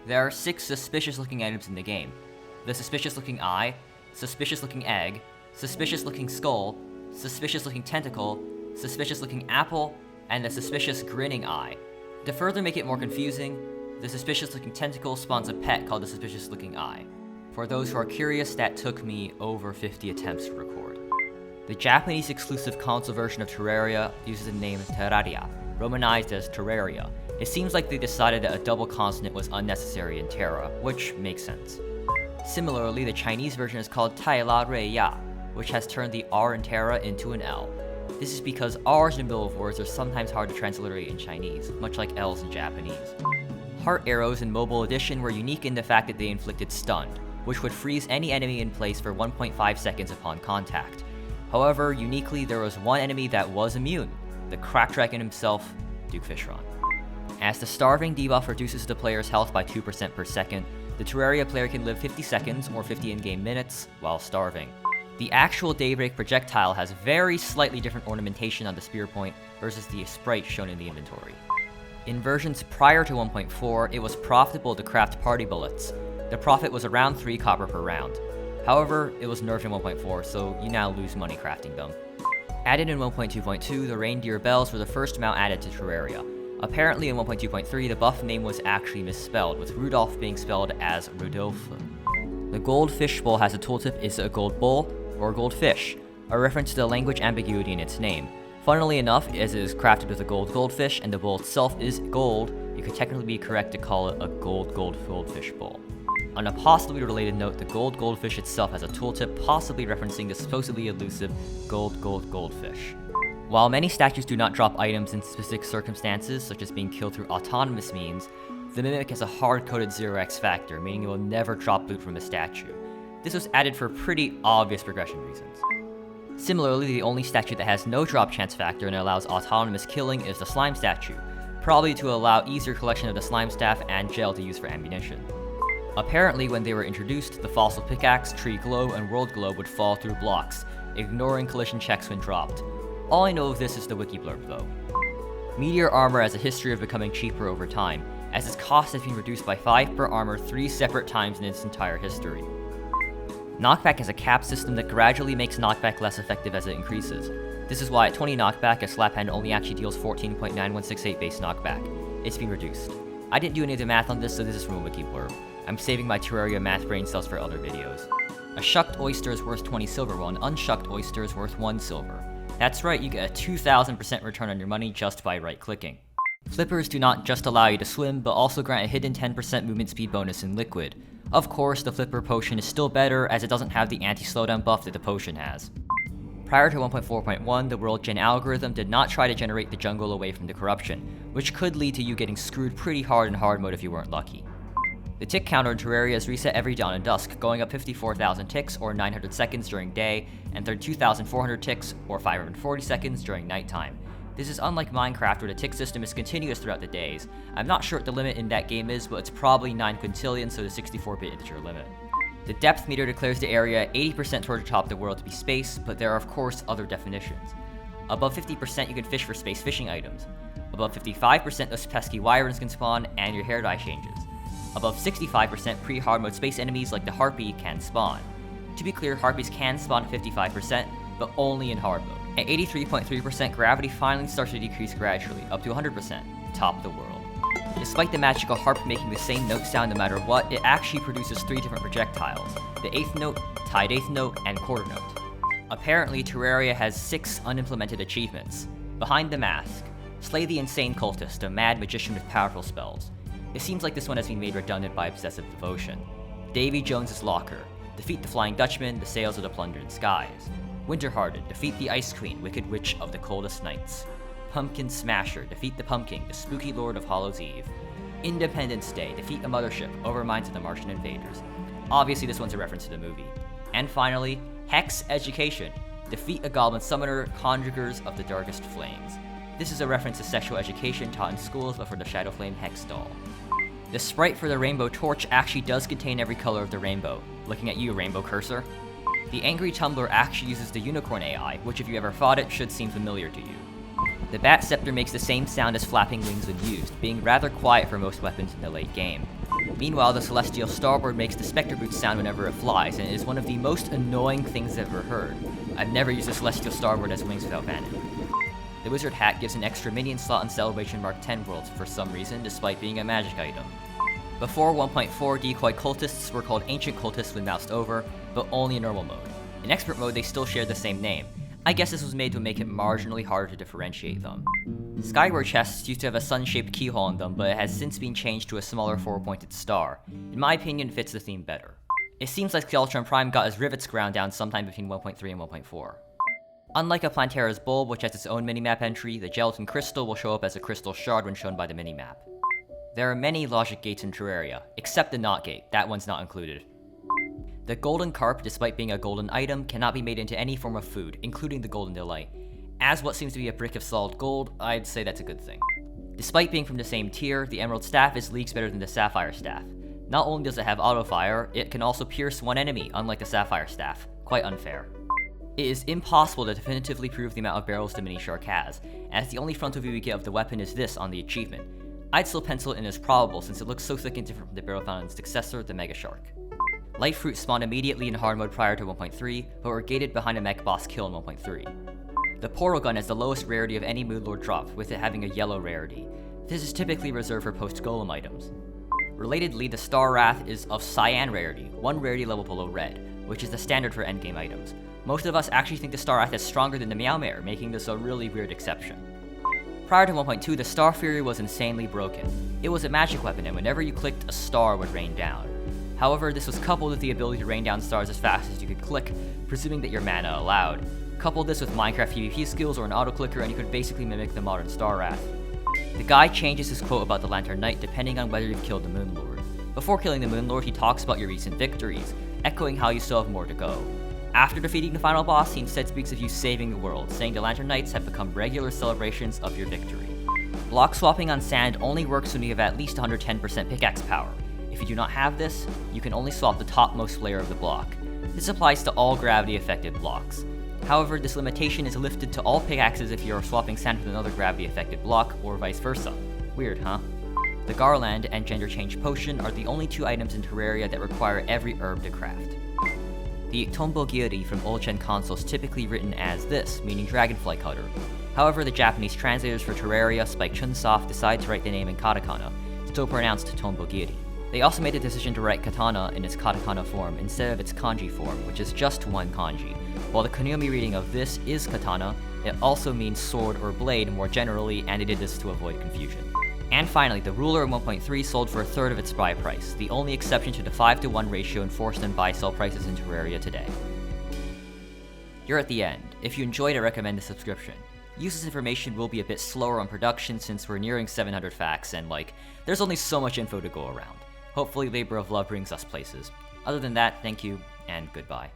There are 6 suspicious-looking items in the game. The suspicious-looking eye, suspicious-looking egg, suspicious-looking skull, suspicious-looking tentacle, suspicious-looking apple, and the suspicious grinning eye. To further make it more confusing, the suspicious-looking tentacle spawns a pet called the suspicious-looking eye. For those who are curious, that took me over 50 attempts to record. The Japanese exclusive console version of Terraria uses the name Terraria, romanized as Terraria. It seems like they decided that a double consonant was unnecessary in Terra, which makes sense. Similarly, the Chinese version is called Terraria, which has turned the R in Terra into an L. This is because R's in the middle of words are sometimes hard to transliterate in Chinese, much like L's in Japanese. Heart arrows in Mobile Edition were unique in the fact that they inflicted stun, which would freeze any enemy in place for 1.5 seconds upon contact. However, uniquely, there was one enemy that was immune, the Crack Dragon himself, Duke Fishron. As the Starving debuff reduces the player's health by 2% per second, the Terraria player can live 50 seconds or 50 in-game minutes while starving. The actual Daybreak projectile has very slightly different ornamentation on the spear point versus the sprite shown in the inventory. In versions prior to 1.4, it was profitable to craft party bullets. The profit was around 3 copper per round. However, it was nerfed in 1.4, so you now lose money crafting them. Added in 1.2.2, the reindeer bells were the first mount added to Terraria. Apparently in 1.2.3, the buff name was actually misspelled, with Rudolph being spelled as Rudolph. The gold fish bowl has a tooltip is a gold bull or gold fish, a reference to the language ambiguity in its name. Funnily enough, as it is crafted with a goldfish and the bowl itself is gold, it could technically be correct to call it a goldfish bowl. On a possibly related note, the goldfish itself has a tooltip possibly referencing the supposedly elusive goldfish. While many statues do not drop items in specific circumstances, such as being killed through autonomous means, the Mimic has a hard-coded 0x factor, meaning it will never drop loot from a statue. This was added for pretty obvious progression reasons. Similarly, the only statue that has no drop chance factor and allows autonomous killing is the slime statue, probably to allow easier collection of the slime staff and gel to use for ammunition. Apparently, when they were introduced, the fossil pickaxe, tree glow, and world glow would fall through blocks, ignoring collision checks when dropped. All I know of this is the wiki blurb though. Meteor armor has a history of becoming cheaper over time, as its cost has been reduced by 5 per armor 3 separate times in its entire history. Knockback has a cap system that gradually makes knockback less effective as it increases. This is why at 20 knockback, a slap hand only actually deals 14.9168 base knockback. It's been reduced. I didn't do any of the math on this, so this is from a wiki blurb. I'm saving my Terraria math brain cells for other videos. A shucked oyster is worth 20 silver, while an unshucked oyster is worth 1 silver. That's right, you get a 2000% return on your money just by right-clicking. Flippers do not just allow you to swim, but also grant a hidden 10% movement speed bonus in liquid. Of course, the Flipper potion is still better as it doesn't have the anti-slowdown buff that the potion has. Prior to 1.4.1, the World Gen algorithm did not try to generate the jungle away from the corruption, which could lead to you getting screwed pretty hard in hard mode if you weren't lucky. The tick counter in Terraria is reset every dawn and dusk, going up 54,000 ticks or 900 seconds during day, and 32,400 ticks or 540 seconds during nighttime. This is unlike Minecraft where the tick system is continuous throughout the days. I'm not sure what the limit in that game is, but it's probably 9 quintillion, so the 64-bit integer limit. The depth meter declares the area 80% toward the top of the world to be space, but there are of course other definitions. Above 50% you can fish for space fishing items. Above 55% those pesky wyverns can spawn, and your hair dye changes. Above 65% pre-hard mode space enemies like the Harpy can spawn. To be clear, Harpies can spawn at 55%, but only in hard mode. At 83.3%, gravity finally starts to decrease gradually, up to 100%, top of the world. Despite the magical harp making the same note sound no matter what, it actually produces 3 different projectiles: the 8th note, tied 8th note, and quarter note. Apparently, Terraria has 6 unimplemented achievements. Behind the Mask, slay the insane cultist, a mad magician with powerful spells. It seems like this one has been made redundant by obsessive devotion. Davy Jones's Locker, defeat the Flying Dutchman, the sails of the plundered skies. Winterhearted, defeat the Ice Queen, wicked witch of the coldest nights. Pumpkin Smasher, defeat the Pumpkin, the spooky lord of Hollow's Eve. Independence Day, defeat a mothership, overminds of the Martian invaders. Obviously this one's a reference to the movie. And finally, Hex Education, defeat a goblin summoner, conjurers of the darkest flames. This is a reference to sexual education taught in schools but for the Shadow Flame Hex doll. The sprite for the Rainbow Torch actually does contain every color of the rainbow. Looking at you, Rainbow Cursor. The Angry Tumbler actually uses the Unicorn AI, which if you ever fought it, should seem familiar to you. The Bat Scepter makes the same sound as flapping wings when used, being rather quiet for most weapons in the late game. Meanwhile, the Celestial Starboard makes the Spectre Boot sound whenever it flies, and it is one of the most annoying things I've ever heard. I've never used the Celestial Starboard as wings without banning. The Wizard Hat gives an extra minion slot in Celebration Mark 10 worlds for some reason, despite being a magic item. Before 1.4, Decoy Cultists were called Ancient Cultists when moused over, but only in normal mode. In Expert mode, they still shared the same name. I guess this was made to make it marginally harder to differentiate them. Skyward chests used to have a sun-shaped keyhole in them, but it has since been changed to a smaller 4-pointed star. In my opinion, it fits the theme better. It seems like Skeletron Prime got his rivets ground down sometime between 1.3 and 1.4. Unlike a Plantera's Bulb, which has its own minimap entry, the Gelatin Crystal will show up as a crystal shard when shown by the minimap. There are many logic gates in Terraria, except the Knot Gate, that one's not included. The Golden Carp, despite being a golden item, cannot be made into any form of food, including the Golden Delight. As what seems to be a brick of solid gold, I'd say that's a good thing. Despite being from the same tier, the Emerald Staff is leagues better than the Sapphire Staff. Not only does it have auto-fire, it can also pierce one enemy, unlike the Sapphire Staff. Quite unfair. It is impossible to definitively prove the amount of barrels the Mini Shark has, as the only frontal view we get of the weapon is this on the achievement. I'd still pencil it in as probable since it looks so thick and different from the barrel found in its successor, the Mega Shark. Light Fruit spawned immediately in hard mode prior to 1.3, but were gated behind a mech boss kill in 1.3. The Portal Gun has the lowest rarity of any Moonlord drop, with it having a yellow rarity. This is typically reserved for post-golem items. Relatedly, the Star Wrath is of Cyan rarity, one rarity level below red, which is the standard for endgame items. Most of us actually think the Star Wrath is stronger than the Meowmare, making this a really weird exception. Prior to 1.2, the Star Fury was insanely broken. It was a magic weapon, and whenever you clicked, a star would rain down. However, this was coupled with the ability to rain down stars as fast as you could click, presuming that your mana allowed. Couple this with Minecraft PvP skills or an auto-clicker and you could basically mimic the modern Star Wrath. The guy changes his quote about the Lantern Knight depending on whether you've killed the Moonlord. Before killing the Moonlord, he talks about your recent victories, echoing how you still have more to go. After defeating the final boss, he instead speaks of you saving the world, saying the Lantern Knights have become regular celebrations of your victory. Block swapping on sand only works when you have at least 110% pickaxe power. If you do not have this, you can only swap the topmost layer of the block. This applies to all gravity-affected blocks. However, this limitation is lifted to all pickaxes if you are swapping sand with another gravity-affected block, or vice versa. Weird, huh? The Garland and Gender Change Potion are the only two items in Terraria that require every herb to craft. The Tombogiri from old-gen consoles typically written as this, meaning Dragonfly Cutter. However, the Japanese translators for Terraria, Spike Chunsoft, decided to write the name in katakana, still pronounced Tombogiri. They also made the decision to write katana in its katakana form instead of its kanji form, which is just one kanji. While the Kunomi reading of this is katana, it also means sword or blade more generally, and it did this to avoid confusion. And finally, the Ruler in 1.3 sold for a third of its buy price, the only exception to the 5-to-1 ratio enforced in buy-sell prices in Terraria today. You're at the end. If you enjoyed, I recommend a subscription. Use this information will be a bit slower on production since we're nearing 700 facts and there's only so much info to go around. Hopefully Labor of Love brings us places. Other than that, thank you, and goodbye.